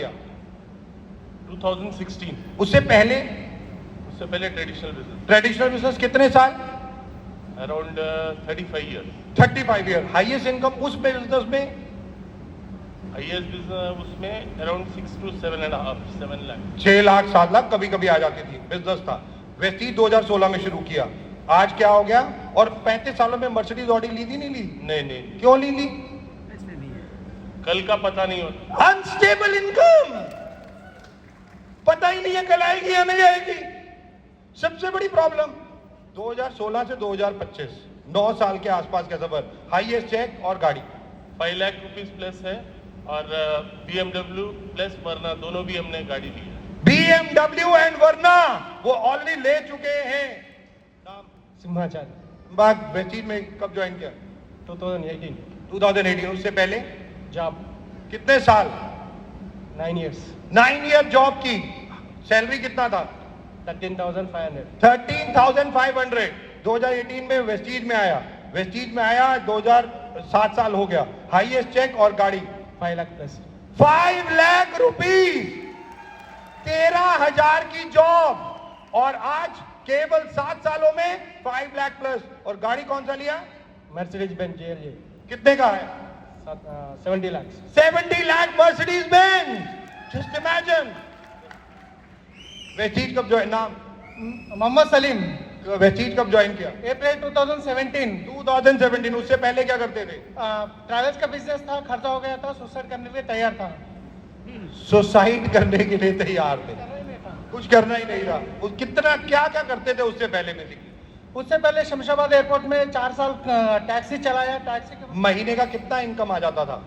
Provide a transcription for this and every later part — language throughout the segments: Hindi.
किया? 2016। उससे पहले ट्रेडिशनल बिजनेस कितने साल? Around 35 year. 35 year. Highest income उस बिजनेस में? हाईएस्ट बिजनेस उसमें अराउंड 6 to 7.5 लाख। 6 लाख 7 लाख कभी कभी आ जाती थी। बिजनेस था। वेस्टीज 2016 में शुरू किया। आज क्या हो गया? और 35 सालों में मर्सिडीज ऑडी ली थी नहीं ली? नहीं। क्यों ली? कल का पता नहीं होता। अनस्टेबल इनकम, पता ही नहीं है कल आएगी या नहीं आएगी। सबसे बड़ी प्रॉब्लम 2016 से 2025 9 साल के आसपास का सफर। हाईएस्ट चेक और गाड़ी 5 लाख रुपीस प्लस है और BMW प्लस वरना दोनों भी हमने गाड़ी ली है। BMW एंड वरना वो ऑलरेडी ले चुके हैं। नाम? सिम्हाचार्य। बाग वेस्टीज में कब ज्वाइन किया? 2018। उससे पहले जॉब कितने साल? 9 years। 9 ईयर जॉब की। सैलरी कितना था? 13,500। 13,500। 2018 में वेस्टीज में आया। 2007 साल हो गया। हाईएस्ट चेक और गाड़ी 5 लाख प्लस। 5 लाख रुपीस। 13,000 की जॉब और आज केवल 7 सालों में 5 लाख प्लस। और गाड़ी कौन सा लिया? Mercedes Benz GLA। कितने का है? 70 lakh. 70 lakh Mercedes Benz. Just imagine. Vestige कब ज्वाइन? नाम? मोहम्मद सलीम। वेस्टीज कब ज्वाइन किया? अप्रैल 2017। 2017। उससे पहले क्या करते थे? ट्रैवल्स का बिजनेस था, खर्चा हो गया था, सुसाइड करने के लिए तैयार था। सुसाइड करने के लिए तैयार थे। कुछ करना ही नहीं था। कितना क्या क्या करते थे उससे पहले? बेसिकली उससे पहले शमशाबाद एयरपोर्ट में 4 साल टैक्सी चलाया। टैक्सी के महीने का कितना इनकम आ जाता था?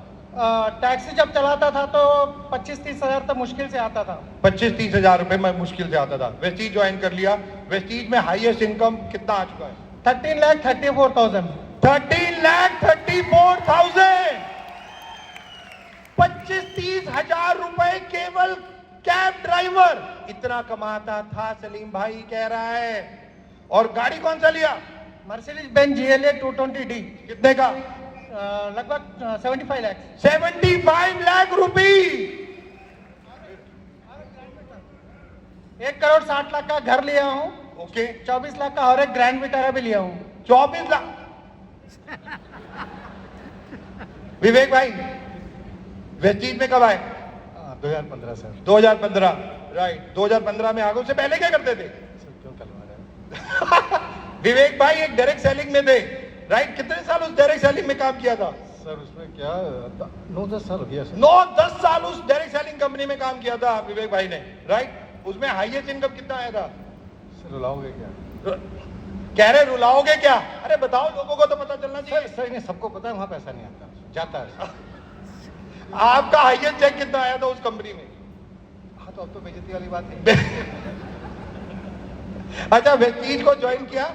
टैक्सी जब चलाता था तो 25-30 हजार तक मुश्किल से आता था। 25-30 हजार रुपए में मुश्किल से आता था। वेस्टीज ज्वाइन कर लिया। वेस्टीज में हाईएस्ट इनकम कितना आ चुका है? 13,34,000। 13,34,000। 25-30 हजार रुपए केवल कैब ड्राइवर इतना कमाता था। सलीम भाई कह रहा है। और गाड़ी कौन सा लिया? Mercedes Benz GLA 220D। कितने का? लगभग 75 लाख। 75 लाख रुपए। 1,60,00,000 का घर लिया हूँ। ओके। 24 लाख का और एक ग्रैंड विटारा भी लिया हूँ। 24 लाख। विवेक भाई वेस्टीज में कब आए? 2015 सर। 2015। राइट। 2015 में आगे। उससे पहले क्या करते थे? क्यों करवा रहे हैं? विवेक भाई एक डायरेक्ट सेलिंग में थे। राइट। कितने साल उस डायरेक्ट सेलिंग में काम किया था? सर उसमें क्या 9-10 साल हो गया सर। 9-10 साल उस डायरेक्ट सेलिंग कंपनी में काम किया था विवेक भाई ने। राइट। उसमें हाईएस्ट इनकम कितना आया था? सर रुलाओगे क्या? कह रहे रुलाओगे क्या? अरे बताओ, लोगों को तो पता चलना चाहिए। सर इन्हें सबको पता है वहां पैसा नहीं आता, जाता है। आपका हाईएस्ट चेक कितना आया था उस कंपनी में? हाँ तो अब तो बेइज्जती वाली बात है। अच्छा, वेस्टीज को ज्वाइन किया।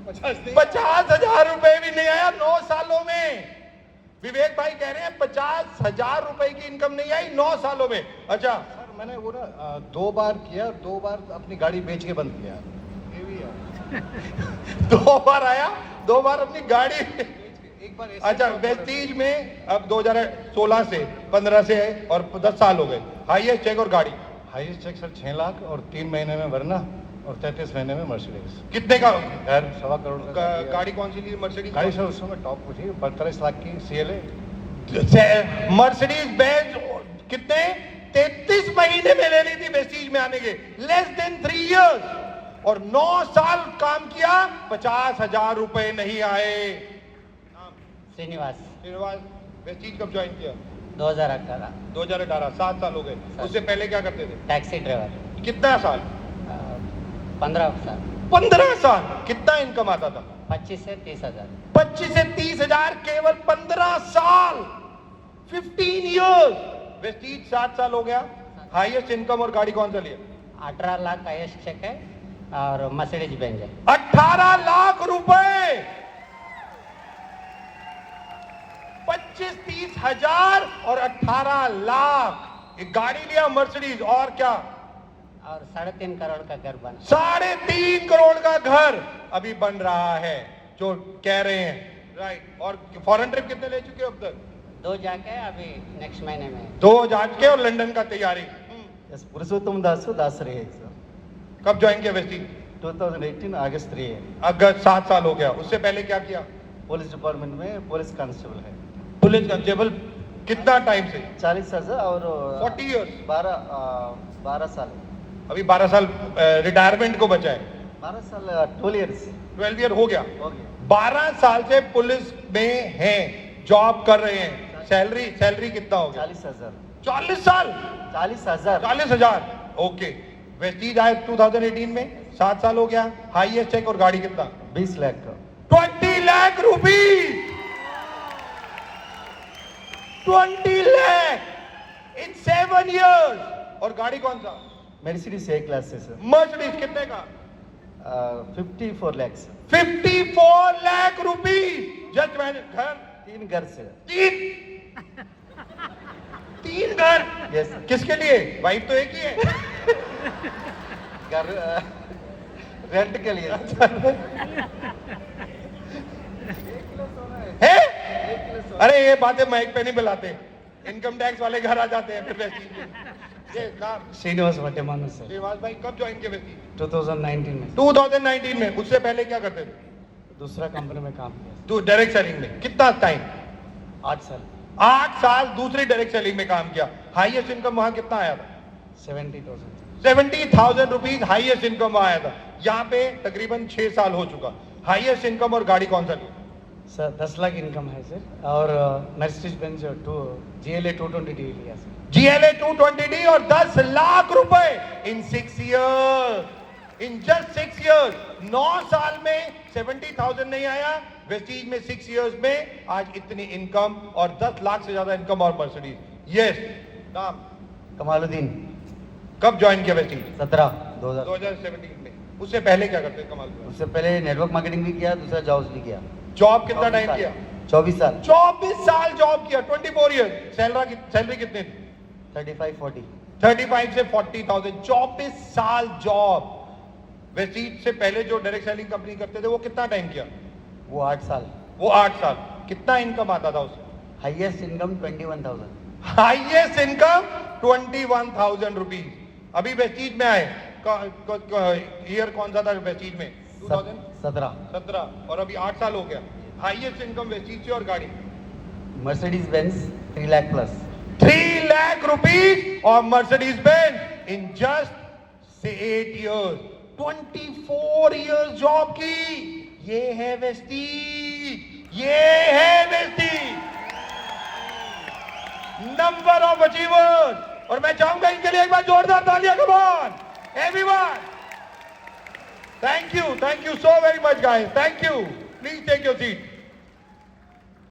50,000 रुपए भी नहीं आया 9 सालों में। विवेक भाई कह रहे हैं 50,000 रुपए की इनकम नहीं आई 9 सालों में। अच्छा सर मैंने वो ना 2 बार किया, 2 बार अपनी गाड़ी बेच के बंद किया। ये भी है। 2 बार आया, 2 बार अपनी गाड़ी। एक बार अच्छा, वेस्टीज में अब 2016 से 15 से है और 10 साल हो गए। हाईएस्ट चेक और गाड़ी? हाईएस्ट चेक सर 6 लाख और 3 महीने में वरना और 33 महीने में मर्सिडीज। कितने का? घर 1.25 करोड़ का। गाड़ी कौन सी ली? मर्सिडीज गाड़ी सर उस समय टॉप कुछ 42 लाख की CLA। मर्सिडीज बेंज कितने? 33 महीने में ले ली थी वेस्टीज में आने के। लेस देन 3 इयर्स और 9 साल काम किया। 50,000 रुपए नहीं आए। श्रीनिवास। वेस्टीज कब ज्वाइन किया? 2018। 2018। 7 साल हो गए। उससे पहले क्या करते थे? Taxi driver. कितना साल? 15 साल। 15 साल। कितना इनकम आता था? 25 से 30 हजार। 25 से 30 हजार केवल 15 साल। 15 इयर्स। वेस्टीज 7 साल हो गया। हाईएस्ट इनकम और गाड़ी कौन सा लिया? 18 लाख का हाईएस्ट चेक है और मर्सिडीज बेंज है। 18 लाख रुपए। 25-30 हजार और 18 लाख। एक गाड़ी लिया मर्सिडीज और क्या? और 3.5 करोड़ का घर बना। 3.5 करोड़ का घर अभी बन रहा है जो कह रहे हैं। राइट। और फॉरेन ट्रिप कितने ले चुके हो अब तक? दो जाके अभी नेक्स्ट महीने में 2 जाके और लंदन का तैयारी। यस पुरुषोत्तम दासु दासरे है सर। कब ज्वाइन किया वेस्टीज? 2018 अगस्त 3 है। अगस्त 7 साल हो गया। उससे पहले क्या किया? पुलिस डिपार्टमेंट में पुलिस कांस्टेबल है। पुलिस कांस्टेबल कितना टाइम से? 40 साल से और 40 years। 12 साल। अभी 12 साल रिटायरमेंट को बचा है। 12 साल 12 इयर्स 12 ईयर हो गया। हो गया। 12 साल से पुलिस में हैं, जॉब कर रहे हैं। सैलरी कितना हो गया? 40,000। 40 साल 40,000। 40,000। ओके। वेस्टीज आए 2018 में, 7 साल हो गया। हाईएस्ट चेक और गाड़ी कितना? 20 लाख का। 20 लाख रुपीज। 20 लाख इन 7 years। और गाड़ी कौन सा? मर्सिडीज ए क्लास है सर। मर्सिडीज कितने का? 54 लाख। 54 लाख रुपीज। जस्ट मैंने घर 3 घर से। 3 घर। यस किसके लिए? वाइफ तो एक ही है। घर रेंट के लिए। है? अरे ये बातें माइक पे नहीं बुलाते, इनकम टैक्स वाले घर आ जाते हैं फिर वेस्टीज में। ये नाम श्रीनिवास भट्टेमानु सर। श्रीनिवास भाई कब ज्वाइन किए वेस्टीज? 2019 में 2019 में। उससे पहले क्या करते थे? दूसरा कंपनी में काम किया तू डायरेक्ट सेलिंग में कितना टाइम? 8 साल 8 साल दूसरी डायरेक्ट सेलिंग में काम किया। हाईएस्ट इनकम वहां कितना आया था? 70,000 70,000 रुपीज हाईएस्ट इनकम आया था। यहाँ पे तकरीबन 6 साल हो चुका। हाईएस्ट इनकम और गाड़ी कौन सा लिया? सर 10 लाख इनकम है सर। और मर्सिडीज बेंज GLA 220D लिया सर। GLA 220D और 10 लाख रुपए इन 6 years। In just 6 years। 9 साल में 70,000 नहीं आया। वेस्टीज में 6 years में आज इतनी इनकम और 10 लाख से ज्यादा इनकम और मर्सिडीज। यस। नाम? कमालुद्दीन। कब ज्वाइन किया वेस्टीज? 2017। 2017 में। उससे पहले क्या करते कमाल? उससे पहले नेटवर्क मार्केटिंग भी किया, दूसरा जॉब्स भी किया। जॉब कितना टाइम किया? 24 साल। 24 साल जॉब किया। 24 years। सैलरी कितनी थी? 35-40। 35 से 40,000। 24 साल जॉब। वेस्टीज से पहले जो डायरेक्ट सेलिंग कंपनी करते थे वो कितना टाइम किया? वो 8 साल। वो 8 साल। कितना इनकम आता था उससे? Highest income 21,000। Highest income 21,000 rupees. अभी वेस्टीज में आए, ईयर कौन सा था वेस्टीज में? 2017। और अभी 8 साल हो गया। हाईएस्ट इनकम वेस्टीज से और गाड़ी? Mercedes Benz 3 lakh plus. 3 lakh rupees और Mercedes Benz in just 8 years। 24 years job की। ये है वेस्टीज। ये है वेस्टीज। Number of achievers. और मैं चाहूंगा इनके लिए एक बार जोरदार तालियां। Come on everyone. Thank you so very much guys. Thank you. Please take your seat.